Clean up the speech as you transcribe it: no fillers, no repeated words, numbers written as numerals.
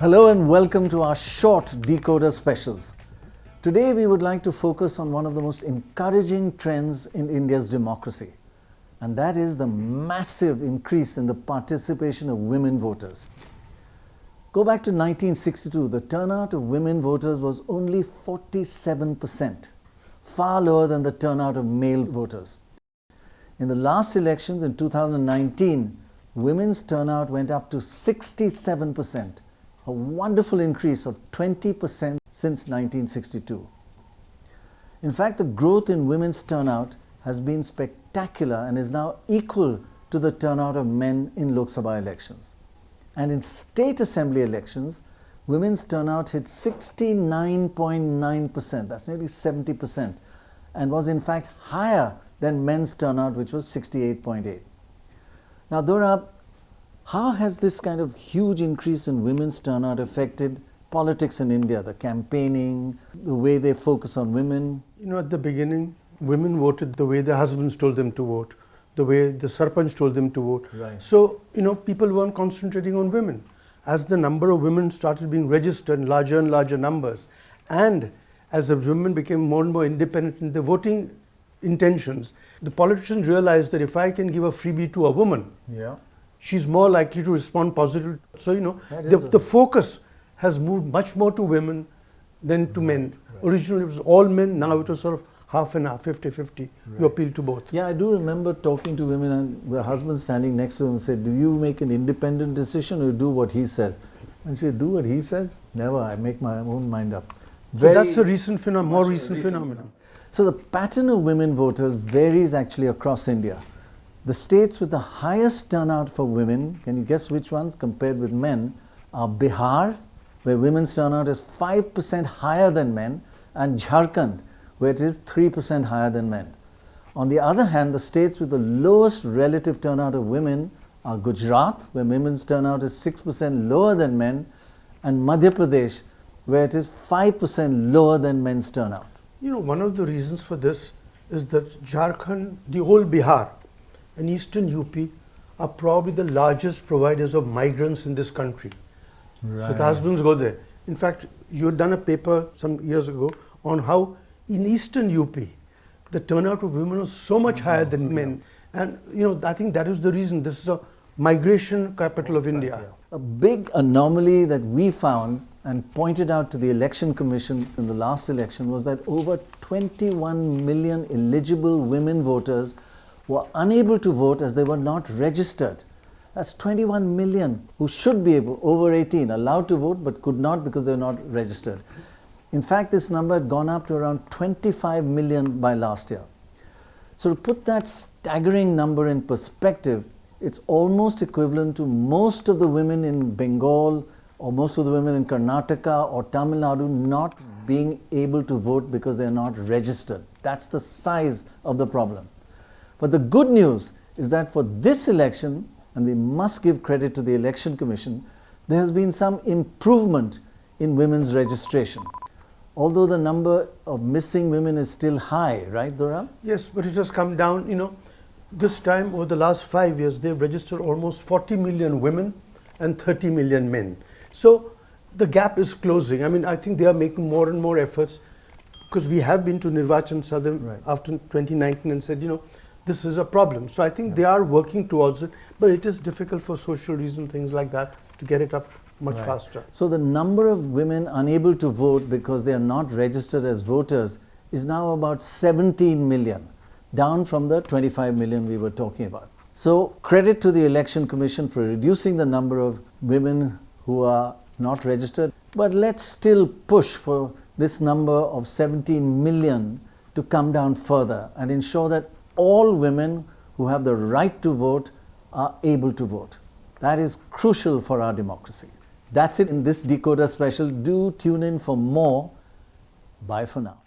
Hello and welcome to our short deKoder specials. Today we would like to focus on one of the most encouraging trends in India's democracy, and that is the massive increase in the participation of women voters. Go back to 1962, the turnout of women voters was only 47%, far lower than the turnout of male voters. In the last elections in 2019, women's turnout went up to 67%. A wonderful increase of 20% since 1962. In fact, the growth in women's turnout has been spectacular and is now equal to the turnout of men in Lok Sabha elections. And in state assembly elections, women's turnout hit 69.9%, that's nearly 70%, and was in fact higher than men's turnout, which was 68.8%. Now, Dorab, how has this kind of huge increase in women's turnout affected politics in India, the campaigning, the way they focus on women? You know, at the beginning, women voted the way their husbands told them to vote, the way the sarpanch told them to vote. Right. So, you know, people weren't concentrating on women. As the number of women started being registered in larger and larger numbers, and as the women became more and more independent in their voting intentions, the politicians realized that if I can give a freebie to a woman, she's more likely to respond positively. So, you know, the focus has moved much more to women than to men. Right. Originally it was all men, now it was sort of half and half, 50-50. Right. You appeal to both. Yeah, I do remember talking to women and the husband standing next to them and said, do you make an independent decision or do what he says? And she said, do what he says? Never, I make my own mind up. So that's a recent phenomenon, more recent phenomenon. So the pattern of women voters varies actually across India. The states with the highest turnout for women, can you guess which ones compared with men, are Bihar, where women's turnout is 5% higher than men, and Jharkhand, where it is 3% higher than men. On the other hand, the states with the lowest relative turnout of women are Gujarat, where women's turnout is 6% lower than men, and Madhya Pradesh, where it is 5% lower than men's turnout. You know, one of the reasons for this is that Jharkhand, the whole Bihar, and eastern UP are probably the largest providers of migrants in this country. Right. So the husbands go there. In fact, you had done a paper some years ago on how in eastern UP, the turnout of women was so much higher than men. And, you know, I think that is the reason. This is a migration capital of India. A big anomaly that we found and pointed out to the Election Commission in the last election was that over 21 million eligible women voters were unable to vote as they were not registered. That's 21 million who should be able, over 18, allowed to vote but could not because they're not registered. In fact, this number had gone up to around 25 million by last year. So to put that staggering number in perspective, it's almost equivalent to most of the women in Bengal or most of the women in Karnataka or Tamil Nadu not being able to vote because they're not registered. That's the size of the problem. But the good news is that for this election, and we must give credit to the Election Commission, there has been some improvement in women's registration. Although the number of missing women is still high, right, Dorab? Yes, but it has come down. You know, this time over the last 5 years, they've registered almost 40 million women and 30 million men. So the gap is closing. I mean, I think they are making more and more efforts because we have been to Nirvachan Sadhan after 2019 and said, you know, this is a problem. So I think they are working towards it, but it is difficult for social reasons, things like that, to get it up much faster. So the number of women unable to vote because they are not registered as voters is now about 17 million, down from the 25 million we were talking about. So credit to the Election Commission for reducing the number of women who are not registered, but let's still push for this number of 17 million to come down further and ensure that all women who have the right to vote are able to vote. That is crucial for our democracy. That's it in this deKoder special. Do tune in for more. Bye for now.